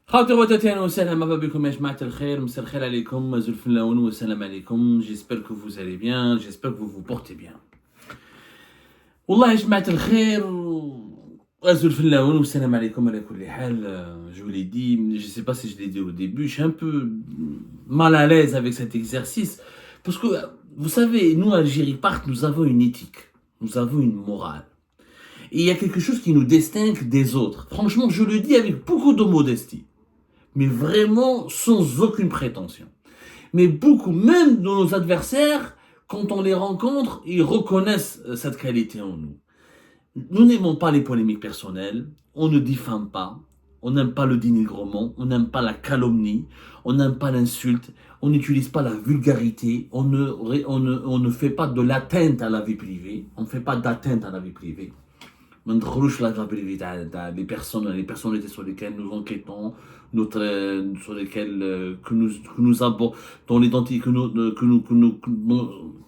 خاطر وتتين وسلام مرحبا بكم يا جماعة الخير مساء الخير عليكم زلف اللون والسلام عليكم j'espère que vous allez bien j'espère que vous vous portez bien والله يا جماعة الخير زلف اللون والسلام عليكم على كل حال je vous l'ai dit je sais pas si je l'ai dit au début je suis un peu mal à l'aise avec cet exercice parce que vous savez nous Algérie Part nous avons une éthique nous avons une morale et il y a quelque chose qui nous distingue des autres franchement je le dis avec beaucoup de modestie mais vraiment sans aucune prétention. Mais beaucoup, même nos adversaires, quand on les rencontre, ils reconnaissent cette qualité en nous. Nous n'aimons pas les polémiques personnelles, on ne diffame pas, on n'aime pas le dénigrement, on n'aime pas la calomnie, on n'aime pas l'insulte, on n'utilise pas la vulgarité, on ne fait pas de l'atteinte à la vie privée, on ne fait pas d'atteinte à la vie privée. ما ندخلوش لا بريفي تاع les personnalités sur lesquelles nous enquêtons sur lesquelles que nous abordons dans l'identité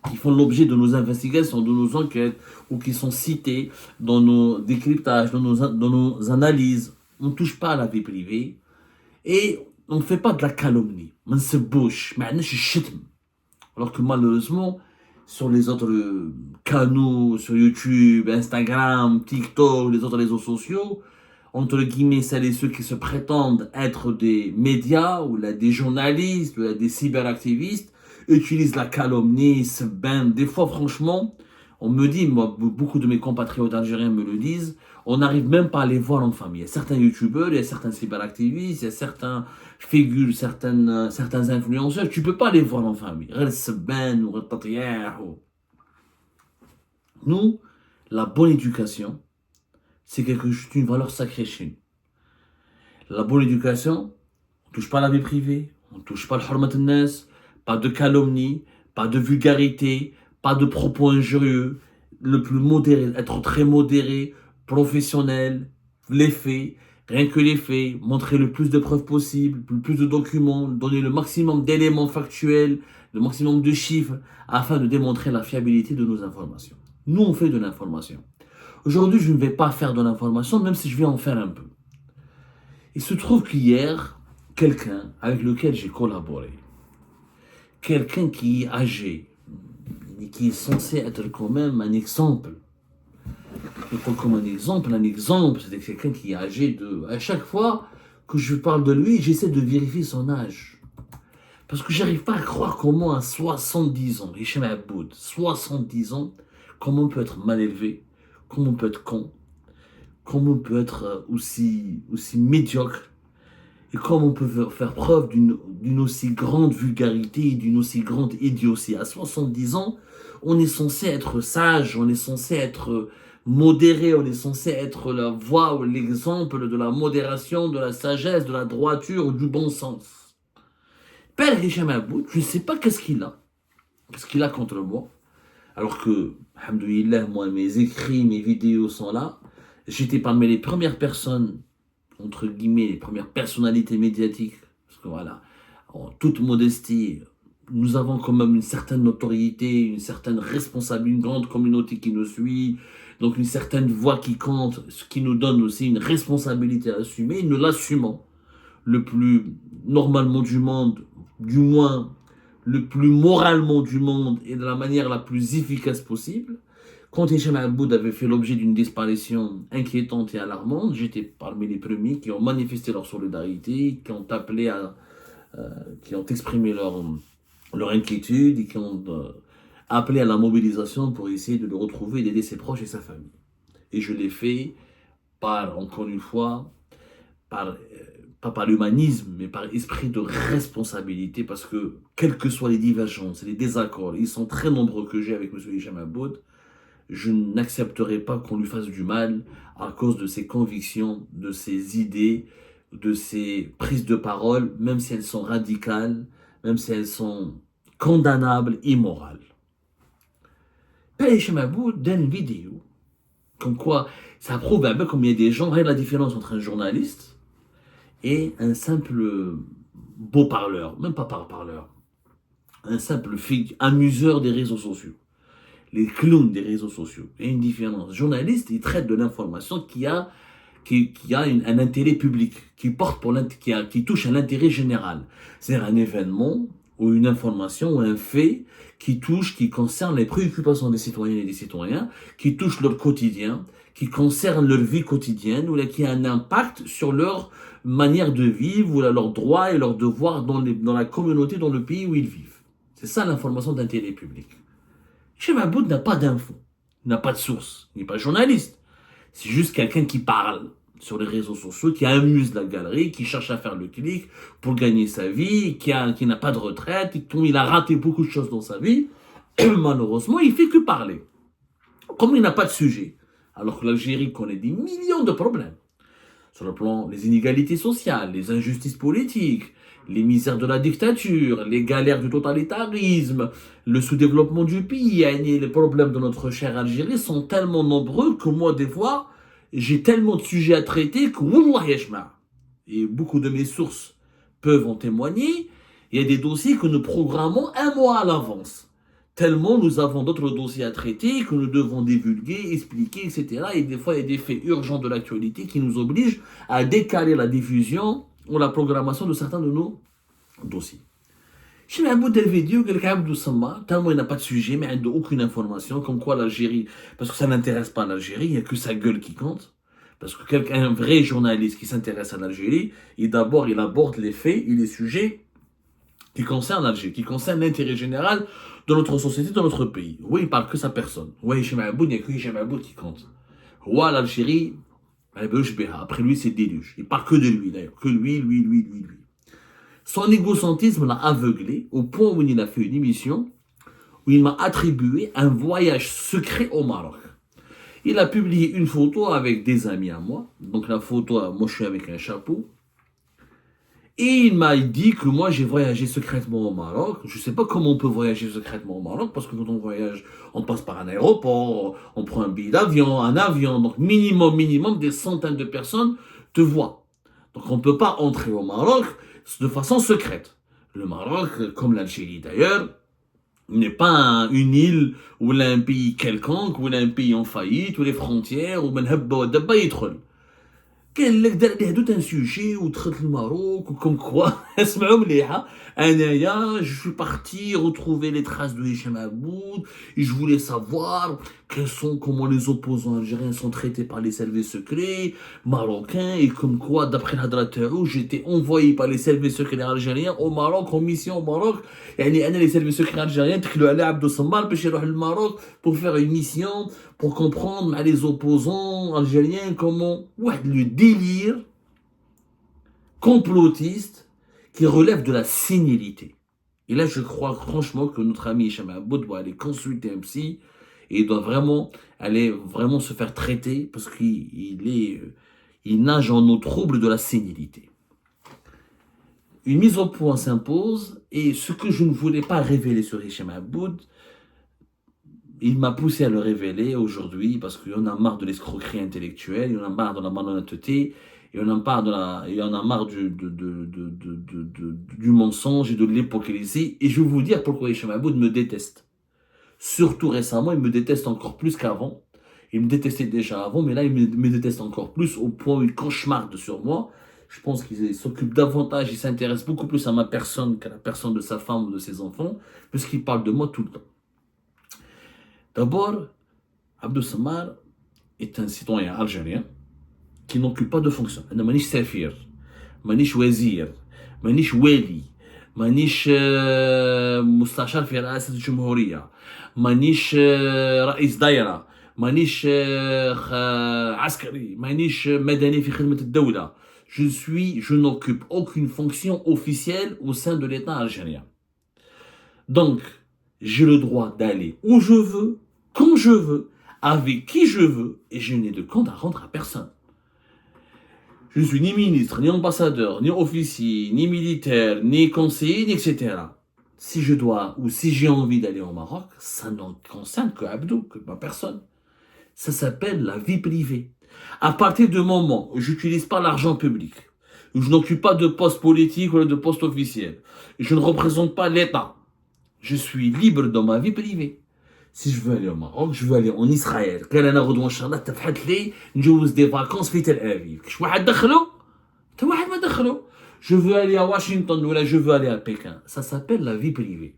qui font l'objet de nos investigations, de nos enquêtes ou qui sont cités dans nos décryptages, dans nos analyses. On ne touche pas à la vie privée et on ne fait pas de la calomnie. ما نسبوش ما عندناش الشتم. Alors que malheureusement sur les autres canaux, sur YouTube, Instagram, TikTok, les autres réseaux sociaux, entre guillemets, celles et ceux qui se prétendent être des médias, ou là, des journalistes, ou là, des cyberactivistes, utilisent la calomnie, se baignent. Des fois, franchement, on me dit, moi, beaucoup de mes compatriotes algériens me le disent, on n'arrive même pas à les voir en famille. Il y a certains youtubeurs, il y a certains cyberactivistes, il y a certains figures, certains influenceurs, tu peux pas les voir en famille. Nous, la bonne éducation, c'est une valeur sacrée chez nous. La bonne éducation, on touche pas à la vie privée, on touche pas le hurmat al-nas, pas de calomnie, pas de vulgarité, pas de propos injurieux, le plus modéré, être très modéré, professionnel, les faits, rien que les faits, montrer le plus de preuves possible, le plus de documents, donner le maximum d'éléments factuels, le maximum de chiffres, afin de démontrer la fiabilité de nos informations. Nous, on fait de l'information. Aujourd'hui, je ne vais pas faire de l'information, même si je vais en faire un peu. Il se trouve qu'hier, quelqu'un avec lequel j'ai collaboré, quelqu'un qui est âgé, et qui est censé être quand même un exemple. Je prends comme un exemple, c'est quelqu'un qui est âgé de... À chaque fois que je parle de lui, j'essaie de vérifier son âge. Parce que j'arrive pas à croire comment à 70 ans, Hicham Aboud, 70 ans, comment on peut être mal élevé, comment on peut être con, comment on peut être aussi médiocre, et comment on peut faire preuve d'une aussi grande vulgarité et d'une aussi grande idiotie. À 70 ans, on est censé être sage, on est censé être modéré, on est censé être la voie ou l'exemple de la modération, de la sagesse, de la droiture ou du bon sens. Père Hicham Aboud, je ne sais pas qu'est-ce qu'il a contre moi. Alors que, alhamdoulilah, moi, mes écrits, mes vidéos sont là. J'étais parmi les premières personnes, entre guillemets, les premières personnalités médiatiques. Parce que voilà, en toute modestie, nous avons quand même une certaine notoriété, une certaine responsabilité, une grande communauté qui nous suit, donc une certaine voix qui compte, ce qui nous donne aussi une responsabilité à assumer. Nous l'assumons le plus normalement du monde, du moins le plus moralement du monde et de la manière la plus efficace possible. Quand Hicham Aboud avait fait l'objet d'une disparition inquiétante et alarmante, j'étais parmi les premiers qui ont manifesté leur solidarité, qui ont appelé qui ont exprimé leur inquiétude et qui ont appelé à la mobilisation pour essayer de le retrouver et d'aider ses proches et sa famille. Et je l'ai fait encore une fois, pas par l'humanisme, mais par esprit de responsabilité, parce que, quelles que soient les divergences et les désaccords, ils sont très nombreux que j'ai avec M. Hicham Aboud, je n'accepterai pas qu'on lui fasse du mal à cause de ses convictions, de ses idées, de ses prises de parole, même si elles sont radicales, même si elles sont condamnables, immorales. Père Hicham Aboud donne une vidéo, comme quoi ça prouve un peu combien il y a des gens, regarde la différence entre un journaliste et un simple beau parleur, même pas parleur, un simple amuseur des réseaux sociaux, les clowns des réseaux sociaux. Il y a une différence. Journaliste, il traite de l'information qui qui a un intérêt public, qui porte qui touche à l'intérêt général. C'est-à-dire un événement ou une information ou un fait qui concerne les préoccupations des citoyennes et des citoyens, qui touche leur quotidien, qui concerne leur vie quotidienne, ou là, qui a un impact sur leur manière de vivre, ou là, leurs droits et leurs devoirs dans la communauté, dans le pays où ils vivent. C'est ça l'information d'intérêt public. Cheikh Mahmoud n'a pas d'infos, n'a pas de source, il n'est pas journaliste. C'est juste quelqu'un qui parle sur les réseaux sociaux, qui amuse la galerie, qui cherche à faire le clic pour gagner sa vie, qui n'a pas de retraite, il a raté beaucoup de choses dans sa vie. Malheureusement, il fait que parler. Comme il n'a pas de sujet, alors que l'Algérie connaît des millions de problèmes. Sur le plan des inégalités sociales, les injustices politiques, les misères de la dictature, les galères du totalitarisme, le sous-développement du pays, et les problèmes de notre chère Algérie sont tellement nombreux que moi, des fois, j'ai tellement de sujets à traiter que, wallah yajma', et beaucoup de mes sources peuvent en témoigner, il y a des dossiers que nous programmons un mois à l'avance. Tellement nous avons d'autres dossiers à traiter que nous devons divulguer, expliquer, etc. Et des fois, il y a des faits urgents de l'actualité qui nous obligent à décaler la diffusion ou la programmation de certains de nos dossiers. Je mets un bout de vidéo, quelqu'un tellement il n'a pas de sujet, mais il n'a aucune information, comme quoi l'Algérie, parce que ça n'intéresse pas l'Algérie, il n'y a que sa gueule qui compte. Parce que un vrai journaliste qui s'intéresse à l'Algérie, il aborde les faits et les sujets qui concernent l'Algérie, qui concernent l'intérêt général de notre société, de notre pays. Oui, il parle que sa personne. Oui, Hichem Aoud, il n'y a que Hichem Aoud qui compte. Ouais, l'Algérie, après lui, c'est le déluge. Il parle que de lui, d'ailleurs. Que lui. Son égocentrisme l'a aveuglé au point où il a fait une émission où il m'a attribué un voyage secret au Maroc. Il a publié une photo avec des amis à moi. Donc la photo, moi je suis avec un chapeau. Et il m'a dit que moi j'ai voyagé secrètement au Maroc. Je ne sais pas comment on peut voyager secrètement au Maroc, parce que quand on voyage, on passe par un aéroport, on prend un billet d'avion, un avion. Donc minimum, des centaines de personnes te voient. Donc on ne peut pas entrer au Maroc de façon secrète. Le Maroc, comme l'Algérie d'ailleurs, n'est pas une île ou un pays quelconque, ou un pays en faillite, où les frontières, ou ben يدخل. كان لك دار عليه دوت ان سوجي ودخلت للماروك وكم كوا اسمعوا مليحه انايا je suis parti retrouver les traces de Hichem Aoud et je voulais savoir comment les opposants algériens sont traités par les services secrets marocains et comme quoi d'après الهضره تاعو j'étais envoyé par les services secrets algériens au Maroc en mission au Maroc يعني انا les services secrets algériens تكلوا على عبدو الصمار باش يروح للماروك pour faire une mission pour comprendre les opposants algériens comment le délire complotiste qui relève de la sénilité. Et là, je crois franchement que notre ami Hichem Aoud doit aller consulter un psy et il doit vraiment aller se faire traiter parce qu'il nage en eau trouble de la sénilité. Une mise au point s'impose et ce que je ne voulais pas révéler sur Hichem Aoud, il m'a poussé à le révéler aujourd'hui parce qu'il y en a marre de l'escroquerie intellectuelle, il y en a marre de la malhonnêteté, il y en a marre du mensonge et de l'hypocrisie. Et je vais vous dire pourquoi Hichem Aoud me déteste. Surtout récemment, il me déteste encore plus qu'avant. Il me détestait déjà avant, mais là, il me déteste encore plus au point où il cauchemarde sur moi. Je pense qu'il s'occupe davantage, il s'intéresse beaucoup plus à ma personne qu'à la personne de sa femme ou de ses enfants, parce qu'il parle de moi tout le temps. D'abord, Abdou Samar est un citoyen algérien qui n'occupe pas de fonction. أنا مانيش سفير، مانيش وزير، مانيش والي، مانيش مستشار في رئاسة الجمهورية، مانيش رئيس دائرة، مانيش عسكري، مانيش مدني في خدمة الدولة. Je n'occupe aucune fonction officielle au sein de l'État algérien. Donc, j'ai le droit d'aller où je veux, quand je veux, avec qui je veux, et je n'ai de compte à rendre à personne. Je ne suis ni ministre, ni ambassadeur, ni officier, ni militaire, ni conseiller, ni etc. Si je dois ou si j'ai envie d'aller au Maroc, ça ne concerne que Abdou, que ma personne. Ça s'appelle la vie privée. À partir du moment où je n'utilise pas l'argent public, où je n'occupe pas de poste politique ou de poste officiel, je ne représente pas l'État, je suis libre dans ma vie privée. Si je veux aller au Maroc, je veux aller en Israël. قال انا غدوه ان شاء الله تفحت لي نجوز دي فاكونس في تل ابيب. كش واحد دخلو؟ حتى واحد ما دخلو. Je veux aller à Washington ou là je veux aller à Pékin. Ça s'appelle la vie privée.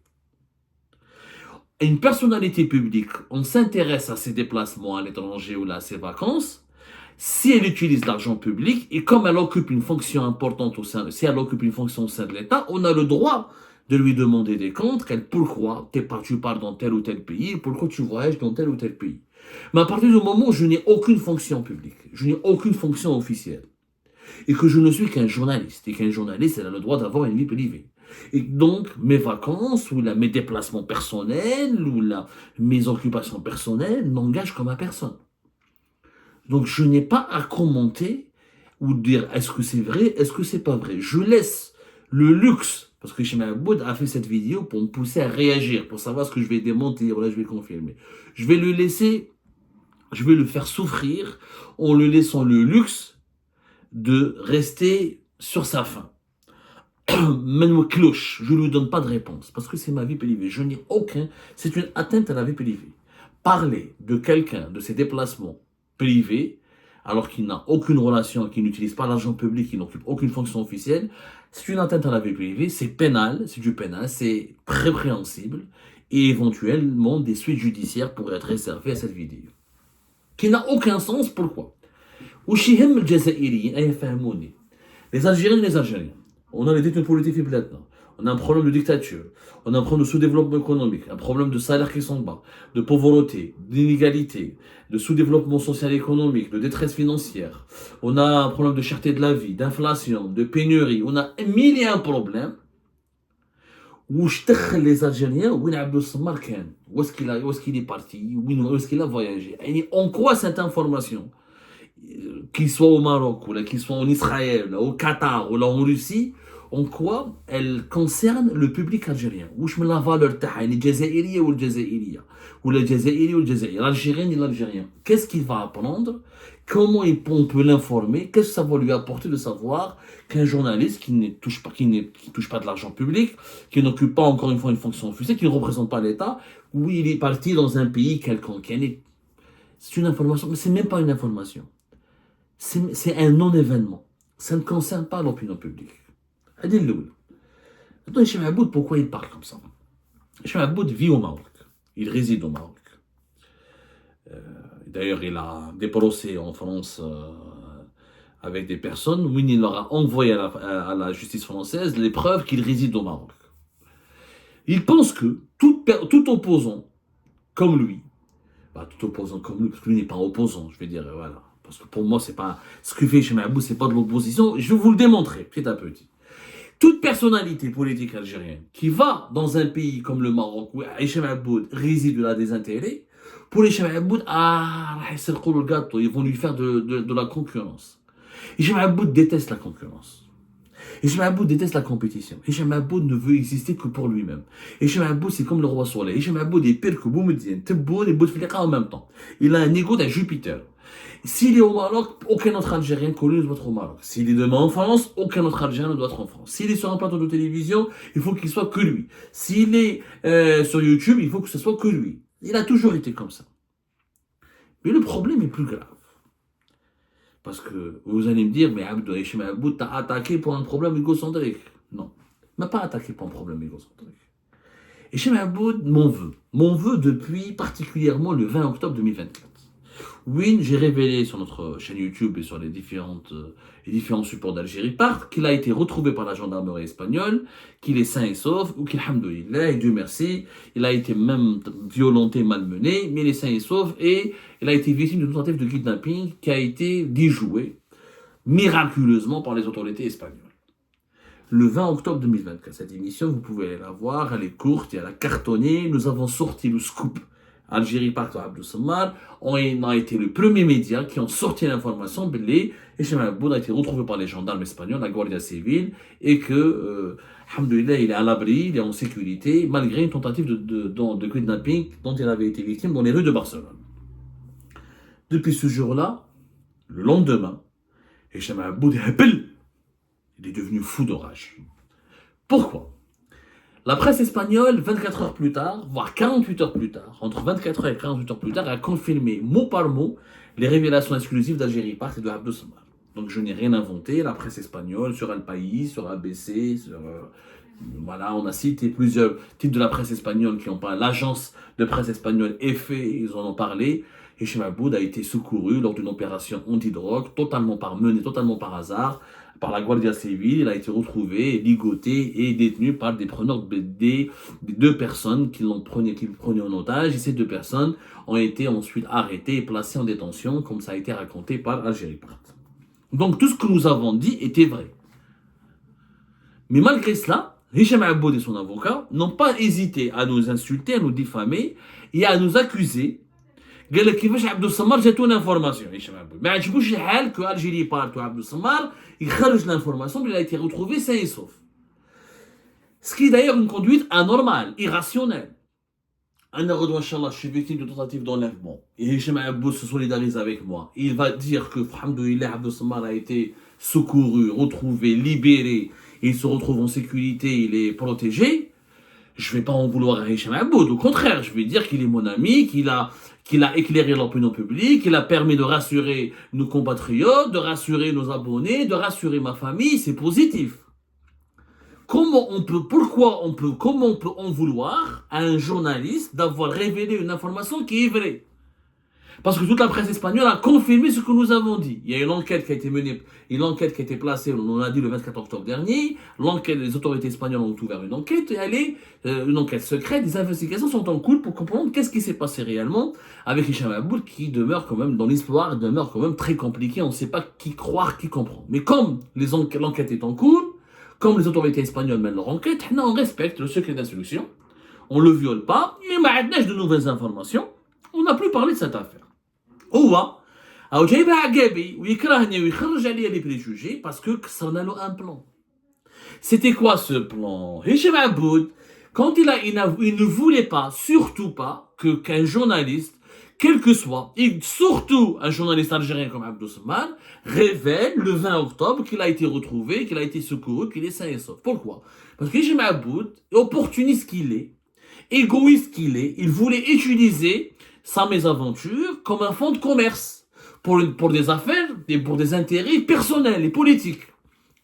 Une personnalité publique, on s'intéresse à ses déplacements à l'étranger ou là à ses vacances, si elle utilise l'argent public et comme elle occupe une fonction importante au sein, si elle occupe une fonction au sein de l'État, on a le droit de lui demander des comptes, pourquoi tu pars dans tel ou tel pays, pourquoi tu voyages dans tel ou tel pays. Mais à partir du moment où je n'ai aucune fonction publique, je n'ai aucune fonction officielle, et que je ne suis qu'un journaliste, et qu'un journaliste, elle a le droit d'avoir une vie privée. Et donc, mes vacances, ou là, mes déplacements personnels, ou là, mes occupations personnelles n'engagent que ma personne. Donc, je n'ai pas à commenter ou dire est-ce que c'est vrai, est-ce que c'est pas vrai. Je laisse le luxe, parce que Cheikh Aboud a fait cette vidéo pour me pousser à réagir, pour savoir ce que je vais démentir, ou là, je vais confirmer. Je vais le laisser, je vais le faire souffrir en lui laissant le luxe de rester sur sa faim. Même cloche, je ne lui donne pas de réponse parce que c'est ma vie privée. Je n'ai aucun. C'est une atteinte à la vie privée. Parler de quelqu'un, de ses déplacements privés, alors qu'il n'a aucune relation, qu'il n'utilise pas l'argent public, qu'il n'occupe aucune fonction officielle, c'est une atteinte à la vie privée. C'est pénal, c'est du pénal, c'est répréhensible et éventuellement des suites judiciaires pourraient être réservées à cette vidéo. Qui n'a aucun sens. Pourquoi? Les Algériens et les Algériens. On a les détenus politiques في بلادنا. On a un problème de dictature. On a un problème de sous-développement économique, un problème de salaires qui sont bas, de pauvreté, d'inégalité, de sous-développement social et économique, de détresse financière. On a un problème de cherté de la vie, d'inflation, de pénurie. On a 1001 problèmes. Où les Algériens, où est-ce qu'il est parti, où est-ce qu'il a voyagé. Et en quoi cette information, qu'il soit au Maroc, ou qu'il soit en Israël, au Qatar, ou là en Russie, en quoi elle concerne le public algérien. Où je me la valeur taha, les Jazaïriens ou le Jazaïria, ou le Jazaïri ou le Jazaïri, l'Algérien et l'Algérien. Qu'est-ce qu'il va apprendre? Comment on peut l'informer? Qu'est-ce que ça va lui apporter de savoir qu'un journaliste qui ne touche pas, qui touche pas de l'argent public, qui n'occupe pas encore une fois une fonction officielle, qui ne représente pas l'État, où il est parti dans un pays quelconque. C'est une information, mais c'est même pas une information. C'est un non-événement. Ça ne concerne pas l'opinion publique. Maintenant, Cheikh Aboud, pourquoi il parle comme ça? Cheikh Aboud vit au Maroc. Il réside au Maroc. D'ailleurs, il a des procès en France avec des personnes où il leur a envoyé à la justice française les preuves qu'il réside au Maroc. Il pense que tout opposant comme lui, tout opposant comme lui, parce que lui n'est pas opposant, je vais dire, voilà. Parce que pour moi, c'est pas ce que fait Cheikh Aboud, c'est pas de l'opposition. Je vais vous le démontrer petit à petit. Toute personnalité politique algérienne qui va dans un pays comme le Maroc où Cheikh Aboud réside là des intérêts, pour les Cheikh Aboud, le gâteau, ils vont lui faire de la concurrence. Et Cheikh Aboud déteste la concurrence. Et Cheikh Aboud déteste la compétition. Et Cheikh Aboud ne veut exister que pour lui-même. Et Cheikh Aboud, c'est comme le roi soleil. Et Cheikh Aboud est pire que Boumediene, Tebboune et Bouteflika en même temps. Il a un ego d'un Jupiter. S'il est au Maroc, aucun autre Algérien connu ne doit être au Maroc. S'il est demain en France, aucun autre Algérien ne doit être en France. S'il est sur un plateau de télévision, il faut qu'il soit que lui. S'il est sur YouTube, il faut que ce soit que lui. Il a toujours été comme ça. Mais le problème est plus grave. Parce que vous allez me dire, mais Abdou Cheikh Aboud t'a attaqué pour un problème égocentrique. Non, il m'a pas attaqué pour un problème égocentrique. Et Cheikh Aboud m'en veut. M'en veut depuis particulièrement le 20 octobre 2024. Oui, j'ai révélé sur notre chaîne YouTube et sur les différents supports d'Algérie Part qu'il a été retrouvé par la gendarmerie espagnole, qu'il est sain et sauf, ou qu'il, alhamdoulilah, et Dieu merci, il a été même violenté, malmené, mais il est sain et sauf, et il a été victime d'une tentative de kidnapping qui a été déjouée miraculeusement par les autorités espagnoles. Le 20 octobre 2024, cette émission, vous pouvez la voir, elle est courte et elle a cartonné, nous avons sorti le scoop. Algérie Part Abdou Sammar, on a été le premier média qui ont sorti l'information, et Cheikh Aboud a été retrouvé par les gendarmes espagnols, la Guardia Civile, et que, alhamdoulilah, il est à l'abri, il est en sécurité, malgré une tentative de kidnapping dont il avait été victime dans les rues de Barcelone. Depuis ce jour-là, le lendemain, Cheikh Aboud il est devenu fou de rage. Pourquoi? La presse espagnole, 24 heures plus tard, voire 48 heures plus tard, entre 24 heures et 48 heures plus tard, a confirmé mot par mot les révélations exclusives d'Algérie Part et de Abdou Samar. Donc je n'ai rien inventé, la presse espagnole, sur El País, sur ABC, voilà, on a cité plusieurs titres de la presse espagnole qui ont parlé. L'agence de presse espagnole EFE, ils en ont parlé. Hicham Aboud a été secouru lors d'une opération anti-drogue, menée totalement par hasard, par la Guardia Civil. Il a été retrouvé, ligoté et détenu par des preneurs des deux personnes qui prenaient en otage. Et ces deux personnes ont été ensuite arrêtées et placées en détention, comme ça a été raconté par Algérie Part. Donc tout ce que nous avons dit était vrai. Mais malgré cela, Hicham Aboud et son avocat n'ont pas hésité à nous insulter, à nous diffamer et à nous accuser. قال لك كيفاش عبد الصمار جاتونا انفورماسيون هشام عبود ما عجبوش الحال كو الجيري بارت وعبد الصمار يخرج l'information qu'il a été retrouvé sain et sauf. Ce qui est d'ailleurs une conduite anormale, irrationnelle. أنا غدوة إن شاء الله je suis victime de tentative d'enlèvement et Hicham Aboud se solidarise avec moi. Il va dire que alhamdoulilah Abdou Samar a été secouru, retrouvé, libéré, il se retrouve en sécurité, il est protégé. Je ne vais pas en vouloir à Hicham Aboud, au contraire, je vais dire qu'il est mon ami, qu'il a éclairé l'opinion publique, qu'il a permis de rassurer nos compatriotes, de rassurer nos abonnés, de rassurer ma famille, c'est positif. Comment on peut en vouloir à un journaliste d'avoir révélé une information qui est vraie? Parce que toute la presse espagnole a confirmé ce que nous avons dit. Il y a une enquête qui a été menée, une enquête qui a été placée, on l'a dit le 24 octobre dernier. Les autorités espagnoles ont ouvert une enquête et elle est une enquête secrète. Des investigations sont en cours pour comprendre qu'est-ce qui s'est passé réellement avec Hicham Aboud qui demeure quand même, dans l'histoire, demeure quand même très compliqué. On ne sait pas qui croire, qui comprend. Mais comme l'enquête est en cours, comme les autorités espagnoles mènent leur enquête, on respecte le secret d'instruction. On ne le viole pas. Et il y a de nouvelles informations. On n'a plus parlé de cette affaire. هو او جايبها عقابي ويكرهني ويخرج عليا لي بريجوجي باسكو كسرنا له ان بلان. C'était quoi ce plan? Hicham Aboud, quand il ne voulait pas, surtout pas, qu'un journaliste, quel que soit, et surtout un journaliste algérien comme Abdou Samar, révèle le 20 octobre qu'il a été retrouvé, qu'il a été secouru, qu'il est sain et sauf. Pourquoi? Parce que Hicham Aboud, opportuniste qu'il est, égoïste qu'il est, il voulait utiliser sa mésaventure comme un fonds de commerce pour des affaires et pour des intérêts personnels et politiques.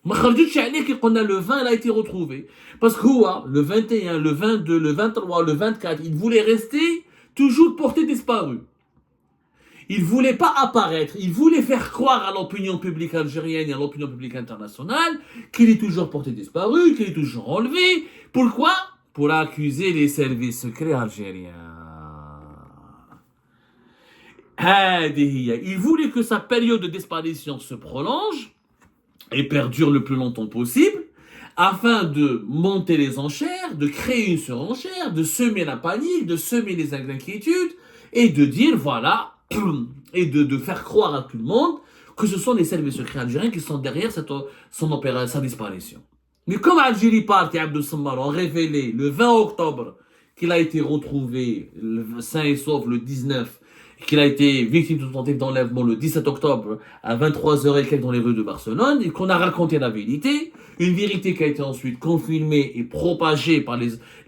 Qu'on a le 20, il a été retrouvé. Parce que le 21, le 22, le 23, le 24, il voulait rester toujours porté disparu. Il ne voulait pas apparaître. Il voulait faire croire à l'opinion publique algérienne et à l'opinion publique internationale qu'il est toujours porté disparu, qu'il est toujours enlevé. Pourquoi? Pour accuser les services secrets algériens. Il voulait que sa période de disparition se prolonge et perdure le plus longtemps possible afin de monter les enchères, de créer une surenchère, de semer la panique, de semer les inquiétudes et de dire voilà, et de faire croire à tout le monde que ce sont les services secrets algériens qui sont derrière sa disparition. Mais comme Algérie Part et Abdou Samar ont révélé le 20 octobre qu'il a été retrouvé sain et sauf le 19, qu'il a été victime de tentative d'enlèvement le 17 octobre à 23h et quelques dans les rues de Barcelone, et qu'on a raconté la vérité, une vérité qui a été ensuite confirmée et propagée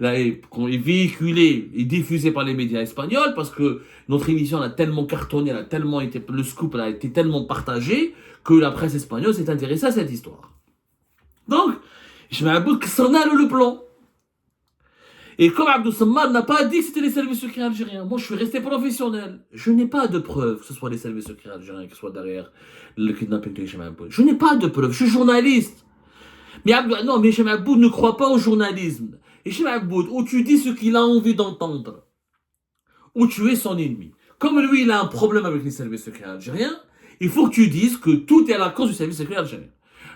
et véhiculée et diffusée par les médias espagnols, parce que notre émission a tellement cartonné, le scoop a été tellement partagé, que la presse espagnole s'est intéressée à cette histoire. Donc, je m'aboute que ça le plan. Et comme Abdou Samar n'a pas dit que c'était les services secrets algériens, moi je suis resté professionnel. Je n'ai pas de preuves que ce soit les services secrets algériens qui soient derrière le kidnapping de Hicham Aboud. Je n'ai pas de preuves, je suis journaliste. Mais Hicham Aboud ne croit pas au journalisme. Hicham Aboud, où tu dis ce qu'il a envie d'entendre, où tu es son ennemi. Comme lui, il a un problème avec les services secrets algériens, il faut que tu dises que tout est à la cause du service secret algérien.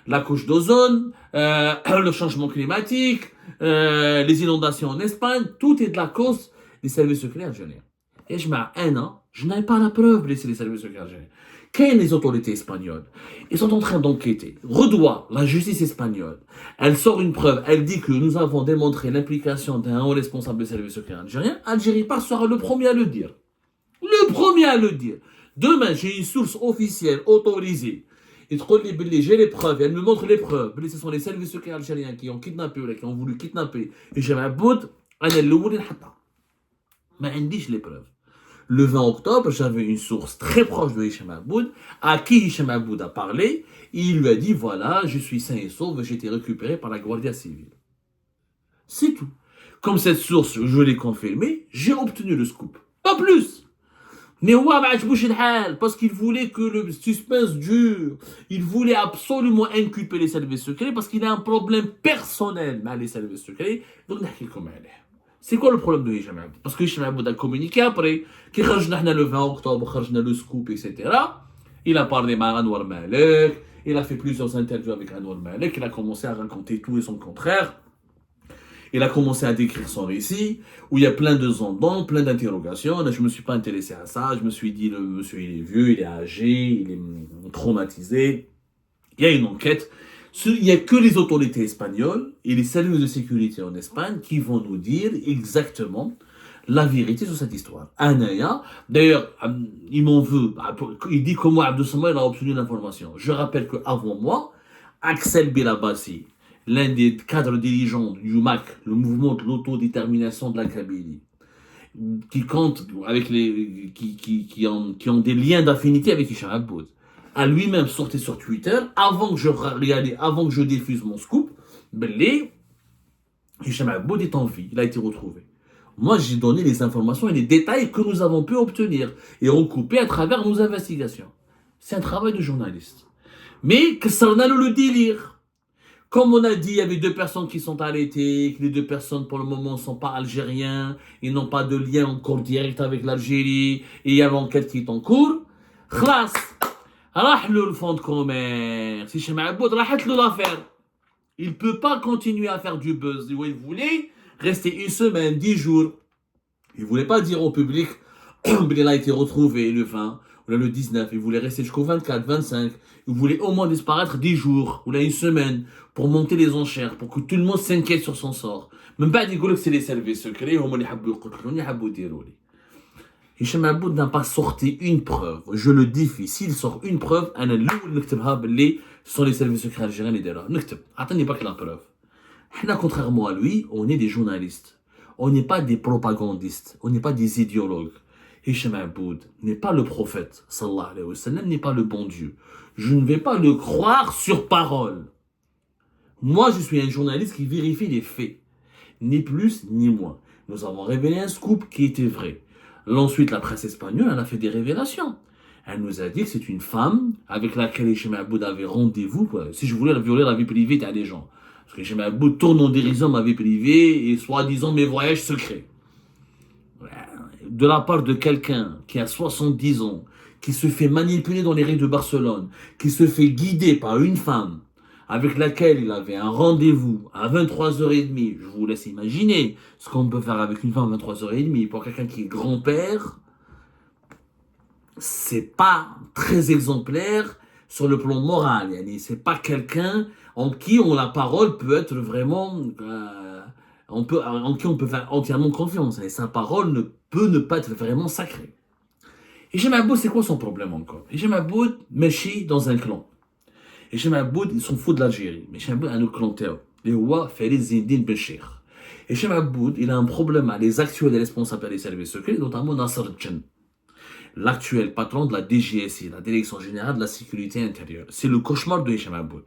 La couche d'ozone, le changement climatique, les inondations en Espagne, tout est de la cause des services secrets algériens. Et je n'ai pas la preuve de ces services secrets algériens. Quelles les autorités espagnoles? Ils sont en train d'enquêter. Redoit, la justice espagnole, elle sort une preuve, elle dit que nous avons démontré l'implication d'un haut responsable des services secrets algériens. Algérie Part sera le premier à le dire. Le premier à le dire. Demain, j'ai une source officielle autorisée Il te dit, j'ai les preuves, et elle me montre les preuves. Ce sont les services secrets algériens qui ont kidnappé ou qui ont voulu kidnapper Hicham Aboud. أنا الأول اللي نحطها. ما عنديش les preuves. Le 20 octobre, j'avais une source très proche de Hicham Aboud, à qui Hicham Aboud a parlé. Il lui a dit, voilà, je suis sain et sauf, j'ai été récupéré par la Guardia Civile. C'est tout. Comme cette source, je l'ai confirmée, j'ai obtenu le scoop. Pas plus. Mais ouais, parce qu'il voulait que le suspense dure. Il voulait absolument inculper les services secrets parce qu'il a un problème personnel avec les services secrets. Donc, c'est quoi le problème de Hicham Aboud? Parce que Hicham Aboud a communiqué après, qui le 20 octobre, le scoop, etc. Il a parlé avec Anwar Malek, il a fait plusieurs interviews avec Anwar Malek, il a commencé à raconter tout et son contraire. Il a commencé à décrire son récit, où il y a plein de zondons, plein d'interrogations. Je ne me suis pas intéressé à ça. Je me suis dit, le monsieur, il est vieux, il est âgé, il est traumatisé. Il y a une enquête. Il n'y a que les autorités espagnoles et les services de sécurité en Espagne qui vont nous dire exactement la vérité sur cette histoire. Anaya, d'ailleurs, il m'en veut. Il dit que moi, Abdou Samad, il a obtenu l'information. Je rappelle qu'avant moi, Axel Bilabassi, l'un des cadres dirigeants du MAC, le mouvement de l'autodétermination de la Kabylie, qui compte avec qui ont des liens d'affinité avec Hicham Aboud, a lui-même sorti sur Twitter, avant que je diffuse mon scoop, Hicham Aboud est en vie, il a été retrouvé. Moi, j'ai donné les informations et les détails que nous avons pu obtenir et recoupés à travers nos investigations. C'est un travail de journaliste. Mais que ça en a le délire. Comme on a dit, il y avait 2 personnes qui sont arrêtées, que les 2 personnes pour le moment ne sont pas algériens, ils n'ont pas de lien encore direct avec l'Algérie, et il y a l'enquête qui est en cours. Khlas, راح له le fonds de commerce, Hicham Aboud, راحت له l'affaire. Il ne peut pas continuer à faire du buzz. Il voulait rester une semaine, 10 jours. Il ne voulait pas dire au public, il a été retrouvé le 20, ou le 19, il voulait rester jusqu'au 24, 25. Il voulait au moins disparaître 10 jours, ou là une semaine, pour monter les enchères, pour que tout le monde s'inquiète sur son sort. Même pas dire que c'est les services secrets, Hicham Aboud n'a pas sorti une preuve. Je le défie. S'il sort une preuve, ce sont les services secrets algériens les derrière. Attendez pas que la preuve. Contrairement à lui, on est des journalistes. On n'est pas des propagandistes. On n'est pas des idéologues. Hicham Aboud n'est pas le prophète, sallallahu alayhi wa sallam, n'est pas le bon Dieu. Je ne vais pas le croire sur parole. Moi, je suis un journaliste qui vérifie les faits. Ni plus, ni moins. Nous avons révélé un scoop qui était vrai. Ensuite, la presse espagnole, elle a fait des révélations. Elle nous a dit que c'est une femme avec laquelle Hicham Aboud avait rendez-vous. Si je voulais violer la vie privée des gens. Parce que Hicham Aboud tourne en dérision ma vie privée et soi-disant mes voyages secrets. De la part de quelqu'un qui a 70 ans, qui se fait manipuler dans les rues de Barcelone, qui se fait guider par une femme avec laquelle il avait un rendez-vous à 23h30. Je vous laisse imaginer ce qu'on peut faire avec une femme à 23h30. Pour quelqu'un qui est grand-père, c'est pas très exemplaire sur le plan moral. C'est pas quelqu'un en qui la parole peut être vraiment... en qui on peut faire entièrement confiance. Et sa parole ne peut ne pas être vraiment sacrée. Hicham Aboud, c'est quoi son problème encore? Hicham Aboud, Meshi dans un clan. Hicham Aboud, ils sont fous de l'Algérie. Mais Hicham Aboud a un clan terre. Les rois Farid Zindine Ben Cheikh. Hicham Aboud, il a un problème avec les actuels responsables des services secrets, notamment Nasser Djen, l'actuel patron de la DGSI, la Direction Générale de la Sécurité Intérieure. C'est le cauchemar de Hicham Aboud.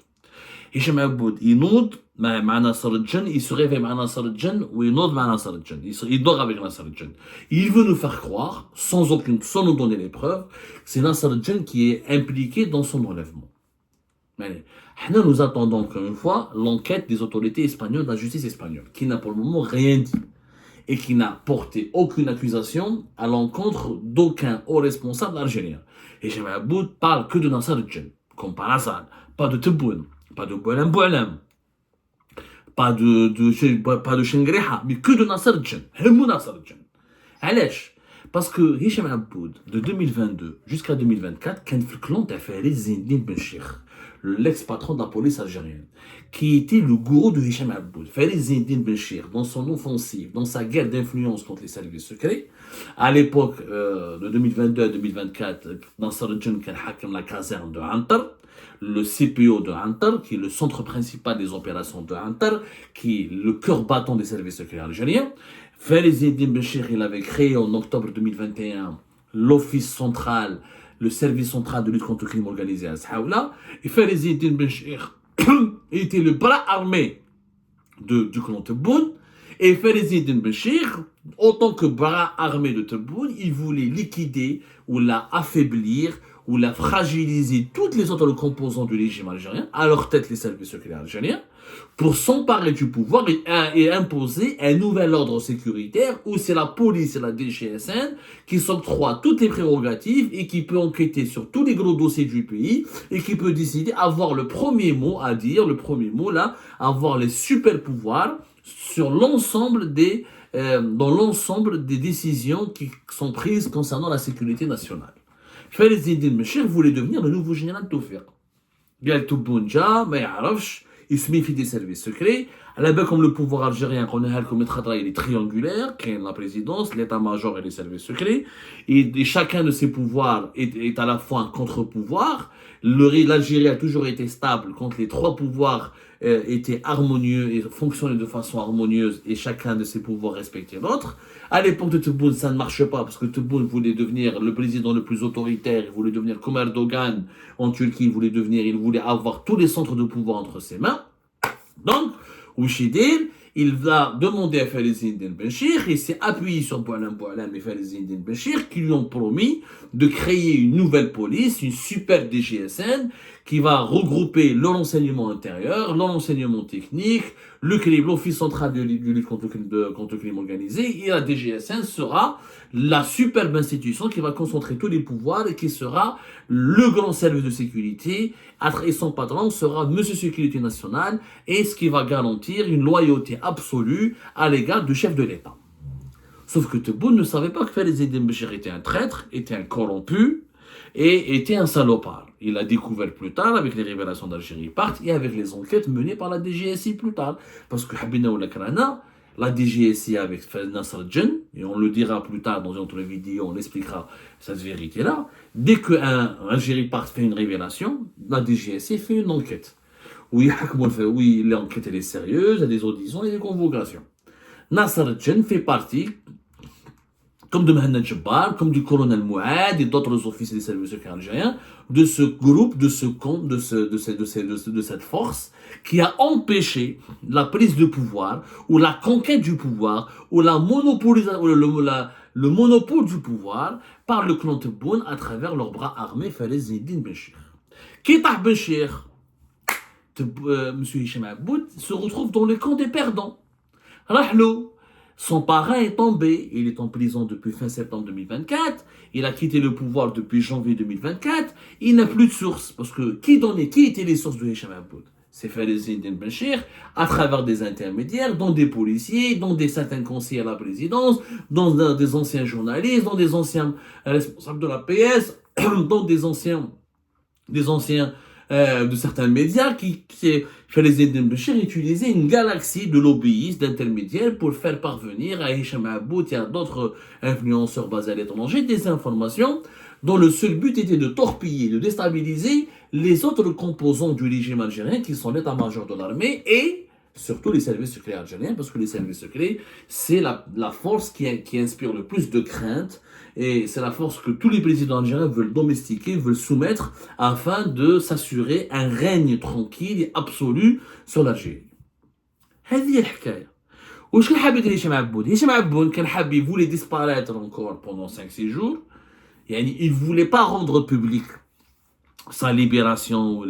Hicham Aboud, il note avec Nasser Djen, il se réveille avec Nasser Djen, ou il note avec Nasser Djen. Il dort avec Nasser Djen. Il veut nous faire croire, sans nous donner les preuves, que c'est Nasser Djen qui est impliqué dans son enlèvement. Mais nous attendons encore une fois l'enquête des autorités espagnoles, de la justice espagnole, qui n'a pour le moment rien dit et qui n'a porté aucune accusation à l'encontre d'aucun haut responsable algérien. Et Hicham Aboud parle que de Nasser Djen, comme par hasard, pas de Tebboune, pas de Boualem Boualem, pas de Chengreha, mais que de Nasser Djen. Hemou Nasser Djen. Allèche. Parce que Hicham Aboud, de 2022 jusqu'à 2024, quand le clan de Farid Zindine Ben Cheikh, l'ex-patron de la police algérienne, qui était le gourou de Hicham Aboud, Farid Zindine Ben Cheikh, dans son offensive, dans sa guerre d'influence contre les services secrets, à l'époque de 2022 à 2024, Nasser Djen qui a hakim la caserne de Antar, le CPO de Antar, qui est le centre principal des opérations de Antar, qui est le cœur battant des services secrets algériens. Fariz Eddine Benchir, il avait créé en octobre 2021 l'office central, le service central de lutte contre le crime organisé à Saoula. Et Fariz Eddine Benchir était le bras armé du clan Tebboune. Et Fariz Eddine Benchir, autant que bras armé de Tebboune, il voulait liquider ou la affaiblir ou la fragiliser toutes les autres composants du régime algérien, à leur tête les services secrets algériens, pour s'emparer du pouvoir et imposer un nouvel ordre sécuritaire où c'est la police et la DGSN qui s'octroient toutes les prérogatives et qui peut enquêter sur tous les gros dossiers du pays et qui peut décider, avoir le premier mot à dire, le premier mot là, avoir les super pouvoirs sur l'ensemble dans l'ensemble des décisions qui sont prises concernant la sécurité nationale. Fariz Eddine Benchir voulait devenir le nouveau général Tawfiq. قال تبون جا ما يعرفش يسمي في des services secrets. على بالكم le pouvoir algérien قلناها لكم من خطره il est triangulaire, كاين la présidence, l'état-major et les services secrets. Et chacun de ces pouvoirs est à la fois un contre-pouvoir. L'Algérie a toujours été stable quand les trois pouvoirs étaient harmonieux et fonctionnaient de façon harmonieuse et chacun de ces pouvoirs respectait l'autre. À l'époque de Tebboune, ça ne marche pas parce que Tebboune voulait devenir le président le plus autoritaire, il voulait devenir comme Erdogan en Turquie, il voulait avoir tous les centres de pouvoir entre ses mains. Donc, Ouchidir, il va demander à Fariz Eddine Benchir, il s'est appuyé sur Boualem et Fariz Eddine Benchir qui lui ont promis de créer une nouvelle police, une super DGSN qui va regrouper le renseignement intérieur, le renseignement technique, l'Office central de lutte contre le crime organisé, et la DGSN sera la superbe institution qui va concentrer tous les pouvoirs et qui sera le grand service de sécurité, et son patron sera Monsieur Sécurité Nationale, et ce qui va garantir une loyauté absolue à l'égard du chef de l'État. Sauf que Tebboune ne savait pas que Fariz Eddine Benchir était un traître, était un corrompu, et était un salopard. Il l'a découvert plus tard avec les révélations d'Algérie Part et avec les enquêtes menées par la DGSI plus tard. Parce que Habina ou Lakrana, la DGSI avec Nasser Djen, et on le dira plus tard dans une autre vidéo, on expliquera cette vérité-là, dès qu'un Algérie Part fait une révélation, la DGSI fait une enquête. Oui, l'enquête elle est sérieuse, il y a des auditions et des convocations. Nasser Djen fait partie, comme de Mohamed Jabbar, comme du colonel Mouad et d'autres officiers des services secrets algériens, de ce groupe, de cette force qui a empêché la prise de pouvoir ou la conquête du pouvoir ou le monopole du pouvoir par le clan Tebboune à travers leur bras armé Fariz Eddine Benchir. Kitah Benchir, Monsieur Hicham Aboud, se retrouve dans le camp des perdants. Rahlo. Son parrain est tombé, il est en prison depuis fin septembre 2024, il a quitté le pouvoir depuis janvier 2024, il n'a plus de sources, parce que qui étaient les sources de Hicham Aboud? C'est Fariz Eddine Benchir, à travers des intermédiaires, dont des policiers, dont certains conseillers à la présidence, dont des anciens journalistes, dont des anciens responsables de la PS, dont des anciens de certains médias qui Fariz Eddine Benchir utilisait une galaxie de lobbyistes, d'intermédiaires pour faire parvenir à Hicham Aboud et à d'autres influenceurs basés à l'étranger des informations dont le seul but était de torpiller, de déstabiliser les autres composants du régime algérien qui sont l'état-major de l'armée et surtout les services secrets algériens, parce que les services secrets, c'est la force qui inspire le plus de crainte, et c'est la force que tous les présidents algériens veulent domestiquer, veulent soumettre, afin de s'assurer un règne tranquille et absolu sur l'Algérie. هذه الحكاية. وش كان حاب يدير هشام عبود؟ هشام عبود كان حاب il voulait disparaître encore pendant 5-6 jours. يعني il voulait pas rendre public sa libération ou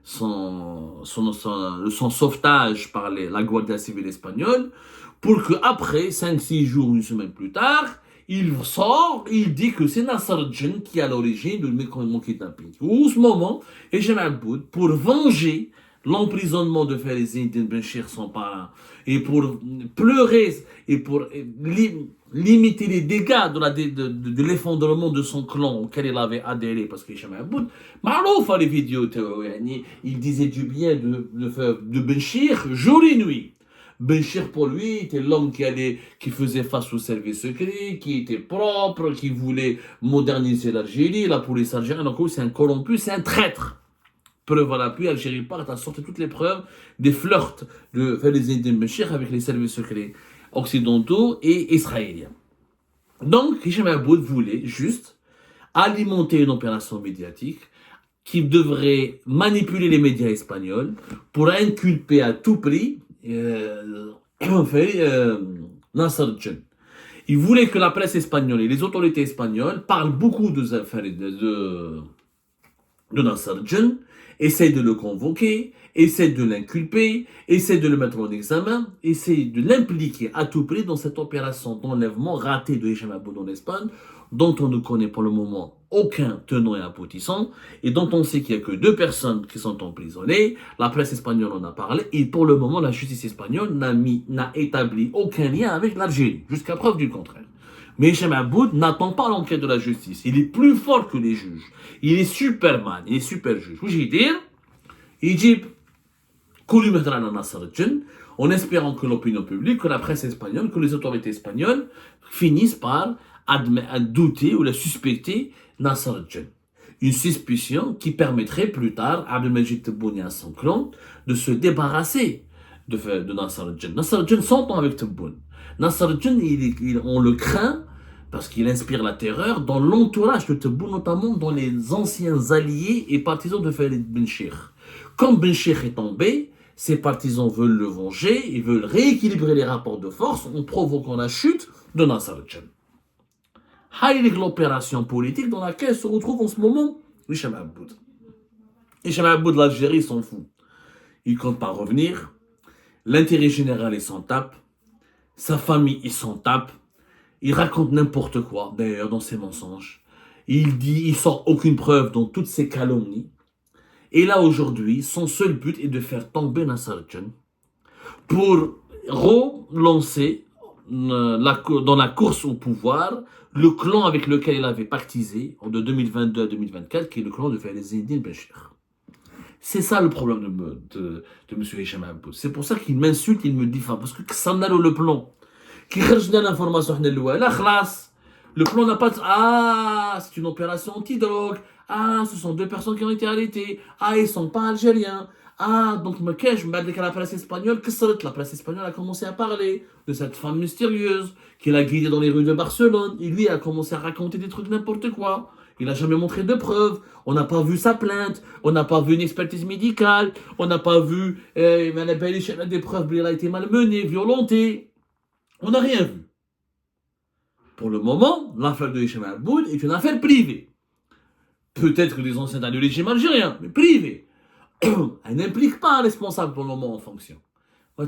son sauvetage par la Guardia Civile espagnole, pour que après 5-6 jours, une semaine plus tard, il sort, il dit que c'est Nasser Djen qui est à l'origine de mon kidnapping. En ce moment, Hicham Aboud, pour venger l'emprisonnement de Fariz Eddine Benchir, son parrain, et pour pleurer et pour limiter les dégâts de l'effondrement de son clan auquel il avait adhéré, parce que Hicham Aboud, معروف les vidéos, il disait du bien de Benchir jour et nuit. Benchir pour lui était l'homme qui faisait face au service secret, qui était propre, qui voulait moderniser l'Algérie, la police algérienne. Donc c'est un corrompu, c'est un traître. preuve à l'appui, Algérie part à sortir toutes les preuves des flirts de Khalid Zinedine Ben Cheikh avec les services secrets occidentaux et israéliens. Donc, Hicham Aboud voulait juste alimenter une opération médiatique qui devrait manipuler les médias espagnols pour inculper à tout prix Nasser Djen. Il voulait que la presse espagnole et les autorités espagnoles parlent beaucoup de Nasser Djen, essayent de le convoquer, essayent de l'inculper, essayent de le mettre en examen, essayent de l'impliquer à tout prix dans cette opération d'enlèvement ratée de Hicham Aboud en Espagne, dont on ne connaît pour le moment aucun tenant et aboutissant, et dont on sait qu'il n'y a que 2 personnes qui sont emprisonnées. La presse espagnole en a parlé, et pour le moment, la justice espagnole n'a établi aucun lien avec l'Algérie, jusqu'à preuve du contraire. Mais Hicham Aboud n'attend pas l'enquête de la justice. Il est plus fort que les juges. Il est Superman, il est super juge. Vous voulez dire, Égypte, en espérant que l'opinion publique, que la presse espagnole, que les autorités espagnoles finissent par douter ou la suspecter Nasser Djen. Une suspicion qui permettrait plus tard à Abdelmajid Tebboune et à son clan de se débarrasser de Nasser Djen. Nasser Djen s'entend avec Tebboune. Nasser Djen, on le craint parce qu'il inspire la terreur dans l'entourage de Tebboune, notamment dans les anciens alliés et partisans de Khalid Ben Cheikh. Comme Ben Cheikh est tombé, ses partisans veulent le venger, ils veulent rééquilibrer les rapports de force en provoquant la chute de Nasser Djen. C'est l'opération politique dans laquelle se retrouve en ce moment Hicham Aboud. Hicham Aboud, l'Algérie s'en fout. Il compte pas revenir. L'intérêt général, il s'en tape. Sa famille, il s'en tape. Il raconte n'importe quoi, d'ailleurs, dans ses mensonges. Il sort aucune preuve dans toutes ses calomnies. Et là, aujourd'hui, son seul but est de faire tomber Nasser Djen pour relancer dans la course au pouvoir le clan avec lequel il avait pactisé de 2022 à 2024, qui est le clan de Khalid Zinedine Ben Cheikh. C'est ça le problème de M. Hicham Aboud. C'est pour ça qu'il m'insulte, il me diffame. Parce que ça n'a le plan. Qui cherche l'information, le plan n'a pas de... Ah, c'est une opération anti-drogue. Ah, ce sont 2 personnes qui ont été arrêtées. Ah, ils ne sont pas algériens. Ah, donc, la presse espagnole, la presse espagnole a commencé à parler de cette femme mystérieuse qui l'a guidée dans les rues de Barcelone. Et lui a commencé à raconter des trucs n'importe quoi. Il n'a jamais montré de preuves. On n'a pas vu sa plainte. On n'a pas vu une expertise médicale. On n'a pas vu des preuves. Il a été malmené, violenté. On n'a rien vu. Pour le moment, l'affaire de Hicham Aboud est une affaire privée. Peut-être que des anciens du régime algérien, mais privée. Elle n'implique pas un responsable pour le moment en fonction. La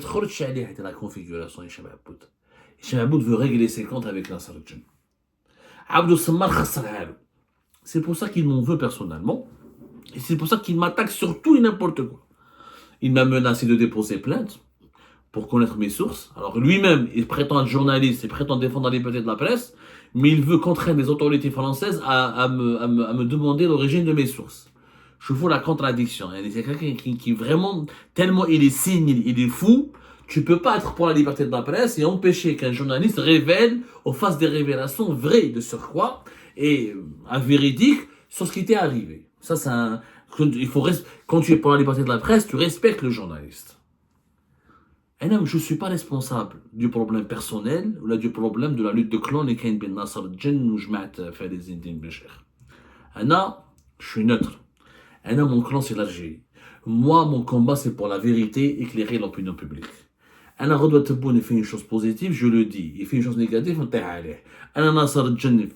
configuration Hicham Aboud. Hicham Aboud veut régler ses comptes avec Nasser Djen. Abdou Sammar Khassar. C'est pour ça qu'il m'en veut personnellement. Et c'est pour ça qu'il m'attaque sur tout et n'importe quoi. Il m'a menacé de déposer plainte pour connaître mes sources. Alors lui-même, il prétend être journaliste, il prétend défendre la liberté de la presse, mais il veut contraindre les autorités françaises à me demander l'origine de mes sources. Je vois la contradiction. C'est quelqu'un qui vraiment, tellement il est cynique, il est fou, tu peux pas être pour la liberté de la presse et empêcher qu'un journaliste révèle ou fasse des révélations vraies de surcroît et véridiques sur ce qui t'est arrivé. Ça, quand tu es pour la liberté de la presse, tu respectes le journaliste. Et non, je ne suis pas responsable du problème personnel ou du problème de la lutte de clan et Kain Ben Nasser Djen ou Jmaat Khalid Zinedine Ben Cheikh. Je suis neutre. Mon clan, c'est l'Algérie. Moi, mon combat, c'est pour la vérité, éclairer l'opinion publique. Ghadwa Tebboune, il fait une chose positive, je le dis. Il fait une chose négative, on t'est allé. Nasser Djen,